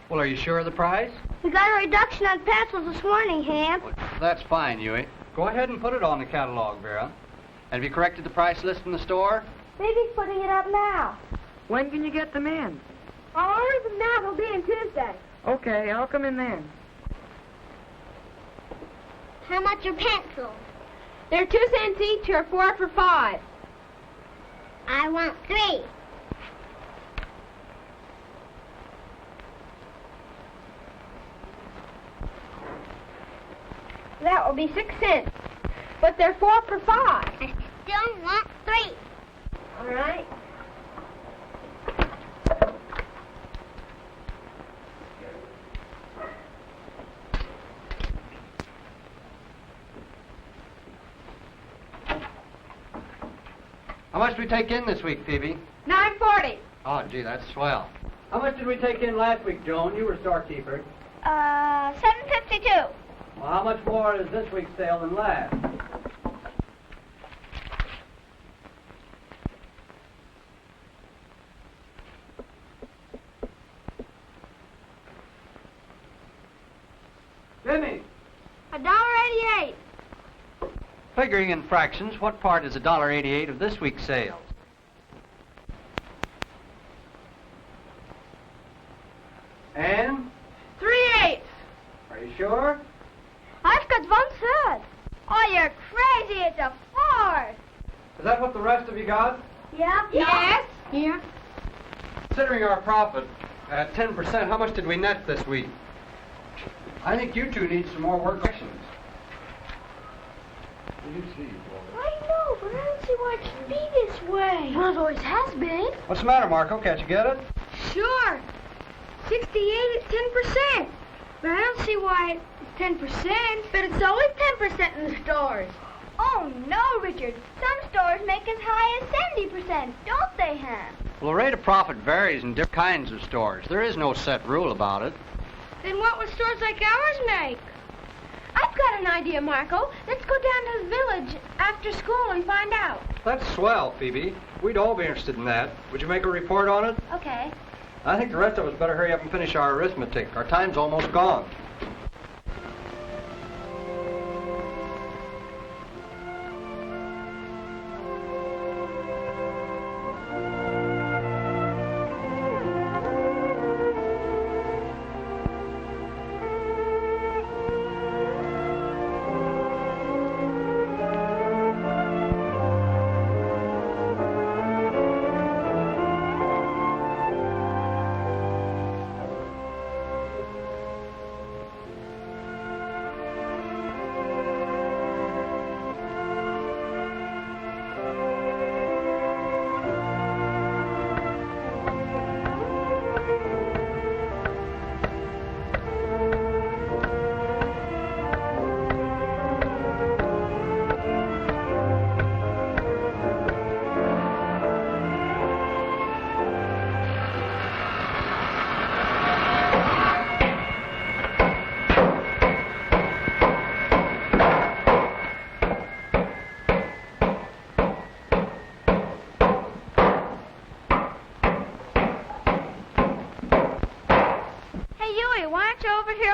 Well, are you sure of the price? We got a reduction on pencils this morning, Ham. Well, that's fine, Huey. Go ahead and put it on the catalog, Vera. Have you corrected the price list in the store? Baby's putting it up now. When can you get them in? I'll order them now. They'll be in Tuesday. Okay, I'll come in then. How much are pencils? They're 2 cents each or 4 for 5. I want 3. That will be 6 cents. But they're 4 for 5. I still want 3. All right. How much did we take in this week, Phoebe? $9.40. Oh, gee, that's swell. How much did we take in last week, Joan? You were storekeeper. $7.52. Well, how much more is this week's sale than last? Jimmy! $1.88. Figuring in fractions, what part is $1.88 of this week's sales? And? 3/8. Are you sure? I've got 1/3. Oh, you're crazy. It's a 4. Is that what the rest of you got? Yep. Yes. Here. Considering our profit at 10%, how much did we net this week? I think you two need some more work questions. I know, but I don't see why it should be this way. Well, it always has been. What's the matter, Marco? Can't you get it? Sure. 68 is 10%. But I don't see why it's 10%. But it's always 10% in the stores. Oh, no, Richard. Some stores make as high as 70%, don't they, Ham? Well, the rate of profit varies in different kinds of stores. There is no set rule about it. Then what would stores like ours make? I've got an idea, Marco. Let's go down to the village after school and find out. That's swell, Phoebe. We'd all be interested in that. Would you make a report on it? Okay. I think the rest of us better hurry up and finish our arithmetic. Our time's almost gone.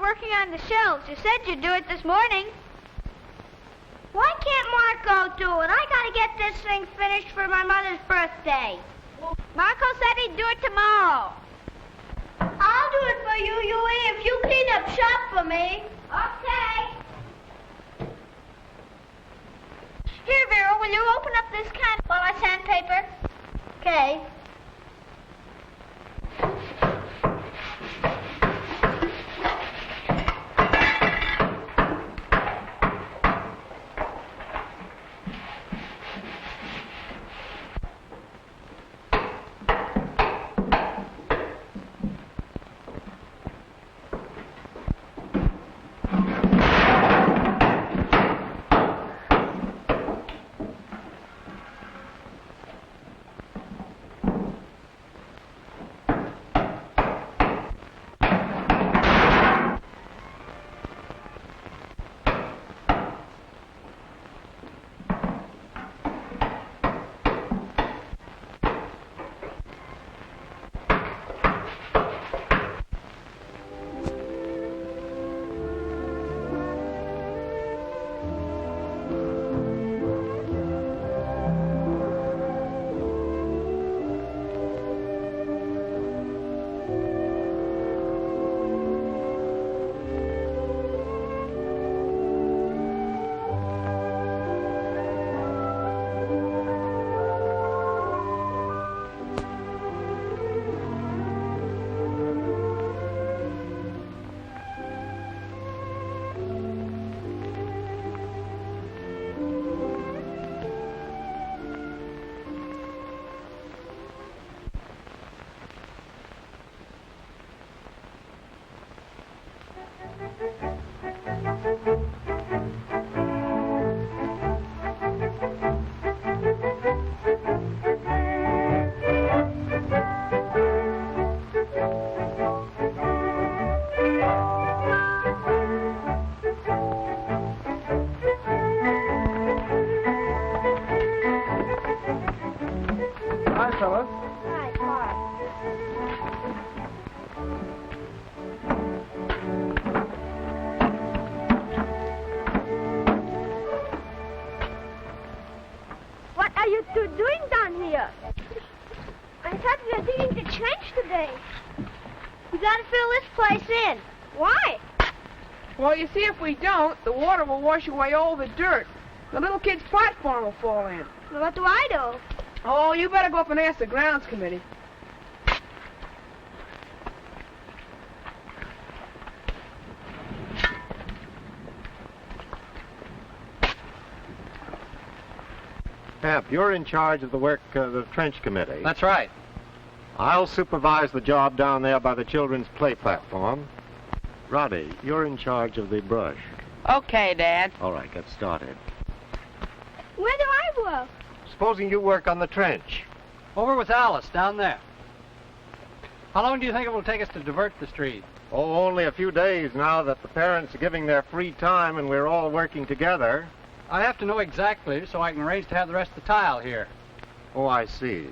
Working on the shelves. You said you'd do it this morning. Why can't Marco do it? I gotta get this thing finished for my mother's birthday. Marco said he'd do it tomorrow. I'll do it for you, Huey, if you clean up shop for me. Okay. Here, Vera, will you open up this can while I sandpaper? Okay. Fellas. Hi, Mark. What are you two doing down here? I thought we were digging the trench today. We gotta fill this place in. Why? Well, you see, if we don't, the water will wash away all the dirt. The little kid's platform will fall in. Well, what do I do? Oh, you better go up and ask the grounds committee. Hap, you're in charge of the work of the trench committee. That's right. I'll supervise the job down there by the children's play platform. Roddy, you're in charge of the brush. Okay, Dad. All right, get started. Where do I work? Supposing you work on the trench. Over with Alice, down there. How long do you think it will take us to divert the street? Oh, only a few days now that the parents are giving their free time and we're all working together. I have to know exactly so I can arrange to have the rest of the tile here. Oh, I see.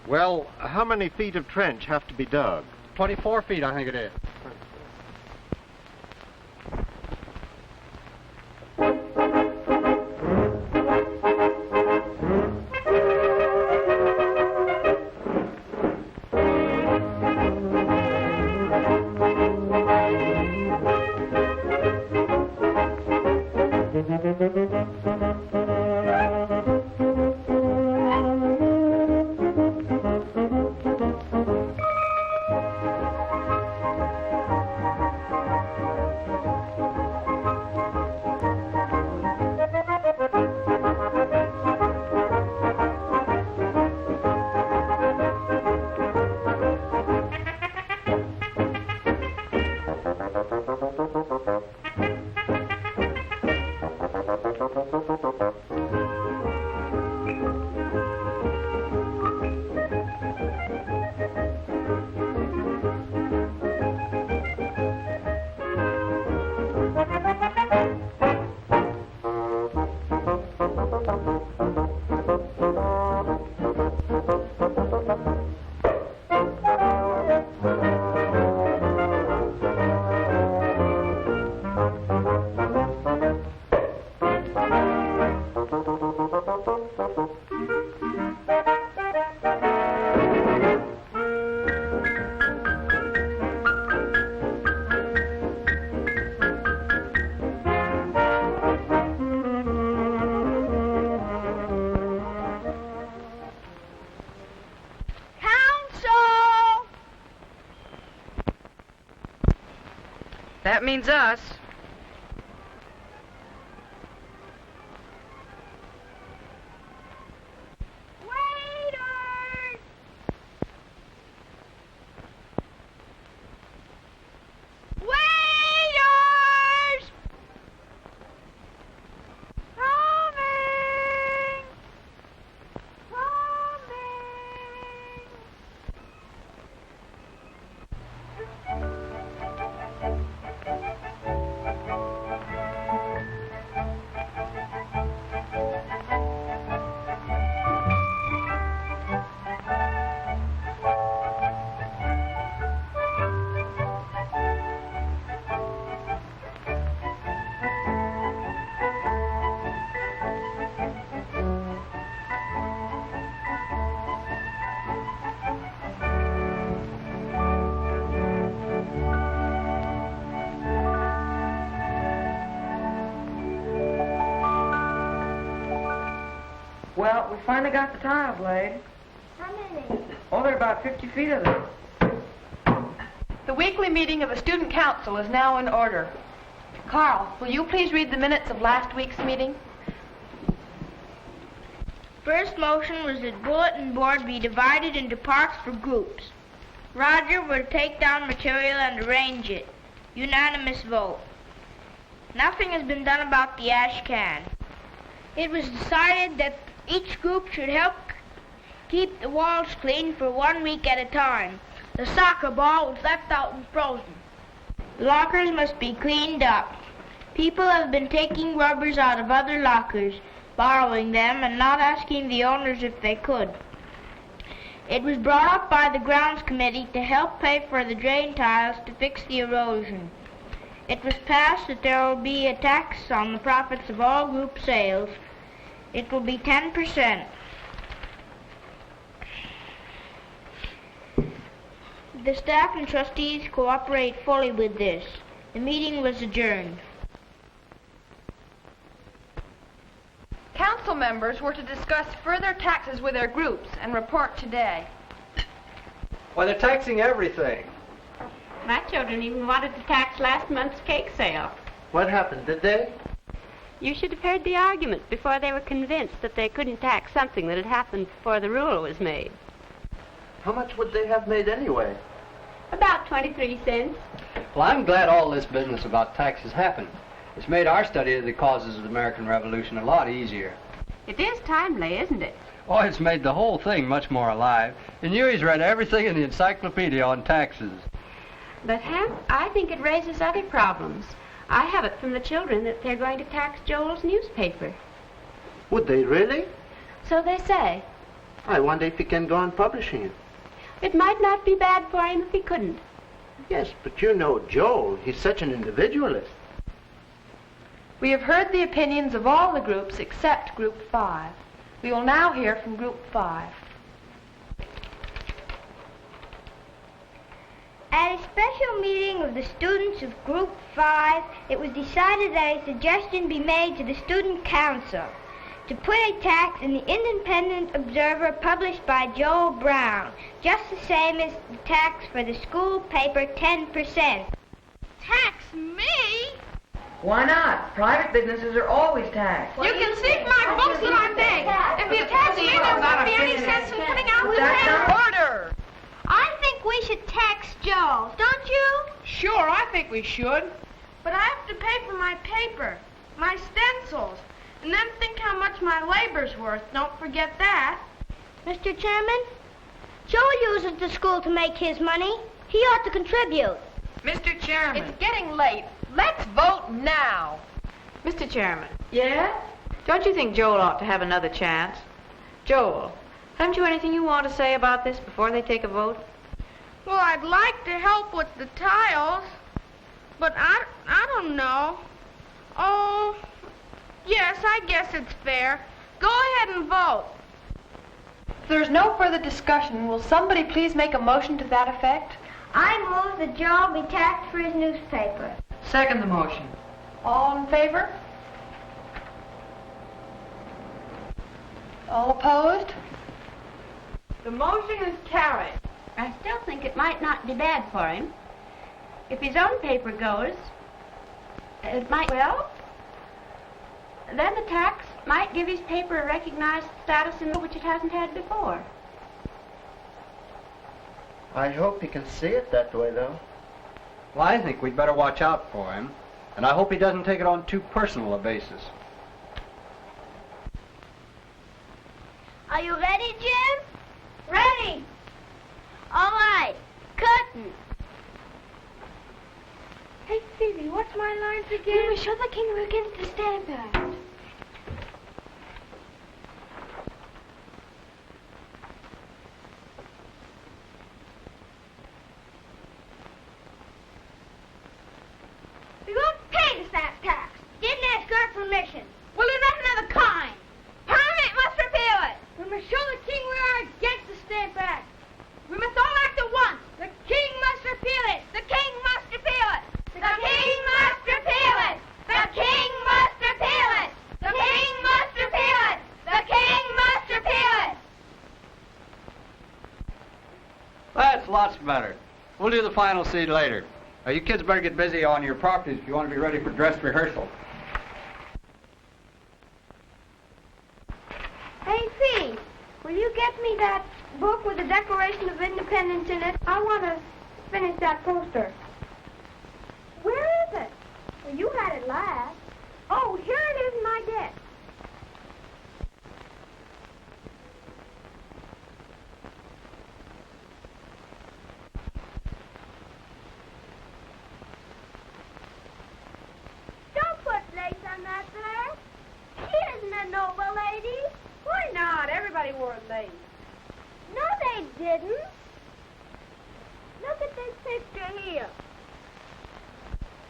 Well, how many feet of trench have to be dug? 24 feet, I think it is. That means us. Waiters! Waiters! Coming! Well, we finally got the tile blade. How many? Oh, there are about 50 feet of them. The weekly meeting of the student council is now in order. Carl, will you please read the minutes of last week's meeting? First motion was that bulletin board be divided into parts for groups. Roger would take down material and arrange it. Unanimous vote. Nothing has been done about the ash can. It was decided that each group should help keep the walls clean for 1 week at a time. The soccer ball was left out and frozen. Lockers must be cleaned up. People have been taking rubbers out of other lockers, borrowing them and not asking the owners if they could. It was brought up by the grounds committee to help pay for the drain tiles to fix the erosion. It was passed that there will be a tax on the profits of all group sales. It will be 10%. The staff and trustees cooperate fully with this. The meeting was adjourned. Council members were to discuss further taxes with their groups and report today. Why, they're taxing everything. My children even wanted to tax last month's cake sale. What happened, did they? You should have heard the arguments before they were convinced that they couldn't tax something that had happened before the rule was made. How much would they have made anyway? About 23 cents. Well, I'm glad all this business about taxes happened. It's made our study of the causes of the American Revolution a lot easier. It is timely, isn't it? Oh, it's made the whole thing much more alive. And Huey's read everything in the encyclopedia on taxes. But, Ham, I think it raises other problems. I have it from the children that they're going to tax Joel's newspaper. Would they really? So they say. I wonder if he can go on publishing it. It might not be bad for him if he couldn't. Yes, but you know Joel. He's such an individualist. We have heard the opinions of all the groups except Group 5. We will now hear from Group 5. At a special meeting of the students of Group 5, it was decided that a suggestion be made to the Student Council to put a tax in the Independent Observer published by Joel Brown, just the same as the tax for the school paper, 10%. Tax me? Why not? Private businesses are always taxed. You can see from my books that I'm big. If you tax me, there won't be any sense in putting out the paper. Order! I think we should tax Joel, don't you? Sure, I think we should. But I have to pay for my paper, my stencils, and then think how much my labor's worth. Don't forget that. Mr. Chairman, Joel uses the school to make his money. He ought to contribute. Mr. Chairman. It's getting late. Let's vote now. Mr. Chairman. Yeah? Don't you think Joel ought to have another chance? Joel, haven't you anything you want to say about this before they take a vote? Well, I'd like to help with the tiles, but I don't know. Oh, yes, I guess it's fair. Go ahead and vote. If there's no further discussion, will somebody please make a motion to that effect? I move that Joel be taxed for his newspaper. Second the motion. All in favor? All opposed? The motion is carried. I still think it might not be bad for him. If his own paper goes, it might, well, then the tax might give his paper a recognized status in which it hasn't had before. I hope he can see it that way, though. Well, I think we'd better watch out for him. And I hope he doesn't take it on too personal a basis. Are you ready, Jim? Ready. All right. Curtain. Hey, Phoebe, what's my lines again? We will show the king we're against the stamp act. We won't pay the stamp tax. Didn't ask our permission. We'll invent another kind. Parliament must repeal it. We must show the king we are against the stamp act. We must all act at once. The king must repeal it. The king must repeal it. The king must repeal it. The king must repeal it. The king must repeal it. The king must repeal it. That's lots better. We'll do the final scene later. You kids better get busy on your properties if you want to be ready for dress rehearsal. Hey, Fee, will you get me that book with the Declaration of Independence in it? I want to finish that poster. Where is it? Well, you had it last. Oh, here it is in my desk. Don't put lace on that there. She isn't a noble lady. Why not? Everybody wore a lace. No, they didn't. Look at this picture here.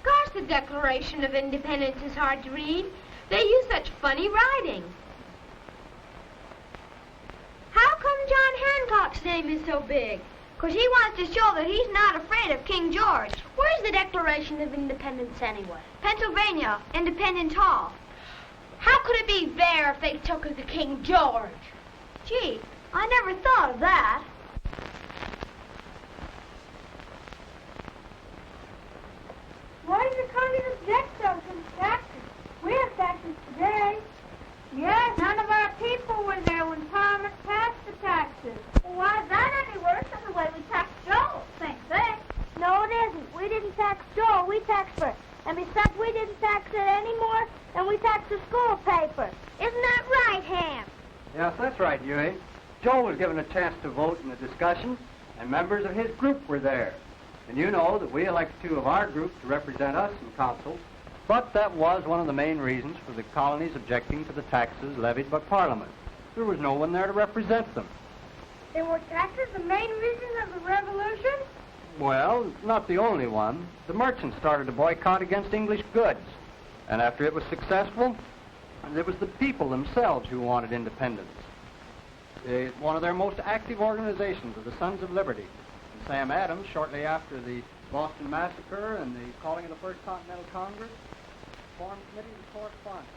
Gosh, the Declaration of Independence is hard to read. They use such funny writing. How come John Hancock's name is so big? 'Cause he wants to show that he's not afraid of King George. Where's the Declaration of Independence anyway? Pennsylvania, Independence Hall. How could it be there if they took her to King George? Gee, I never thought of that. Why do the communists get so from taxes? We have taxes today. Yes, none of our people were there when Parliament passed the taxes. Well, why is that any worse than the way we tax Joel? Same thing. No, it isn't. We didn't tax Joel. We taxed her. And besides, we didn't tax it any more than we taxed the school paper. Isn't that right, Ham? Yes, that's right, Huey. Joel was given a chance to vote in the discussion, and members of his group were there. And you know that we elected 2 of our group to represent us in council. But that was one of the main reasons for the colonies objecting to the taxes levied by Parliament. There was no one there to represent them. Then were taxes the main reason of the revolution? Well, not the only one. The merchants started a boycott against English goods. And after it was successful, it was the people themselves who wanted independence. One of their most active organizations was the Sons of Liberty. And Sam Adams, shortly after the Boston Massacre and the calling of the First Continental Congress, formed committees of correspondence.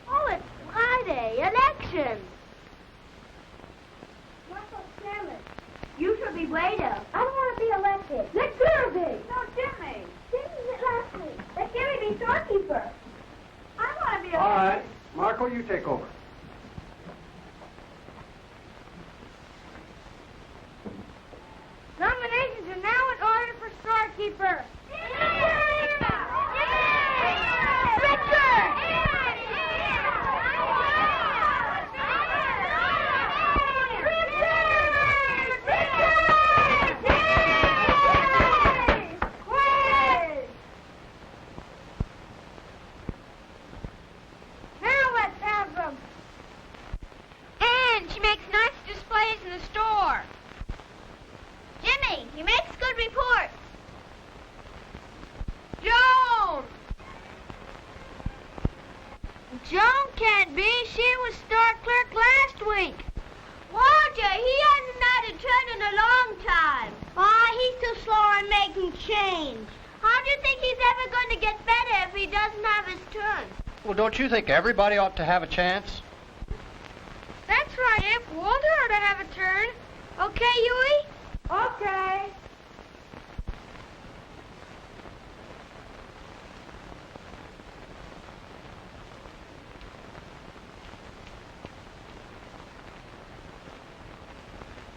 Oh, it's Friday, election. Marco Salmon, you should be waiter. I don't want to be elected. Let Jimmy be. No, Jimmy. Jimmy did it last week. Let Jimmy be storekeeper. I want to be elected. All right. Marco, you take over. Nominations are now in order for storekeeper. Now let's have them. And she makes nice displays in the store. Jimmy, he makes good reports. Joan! Joan can't be. She was store clerk last week. Roger, he hasn't had a turn in a long time. He's too slow in making change. How do you think he's ever going to get better if he doesn't have his turn? Well, don't you think everybody ought to have a chance? That's right, Imp. Walter ought to have a turn. Okay, Huey? Okay.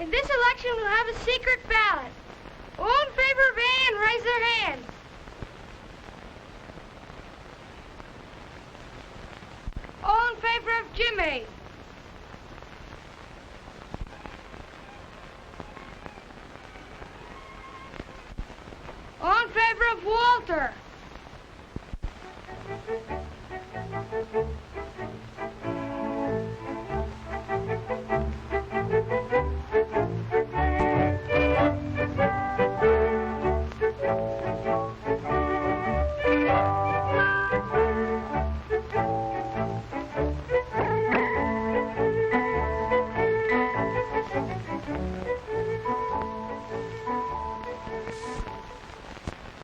In this election, we'll have a secret ballot. All in favor of Ann, raise their hand. All in favor of Jimmy. All in favor of Walter.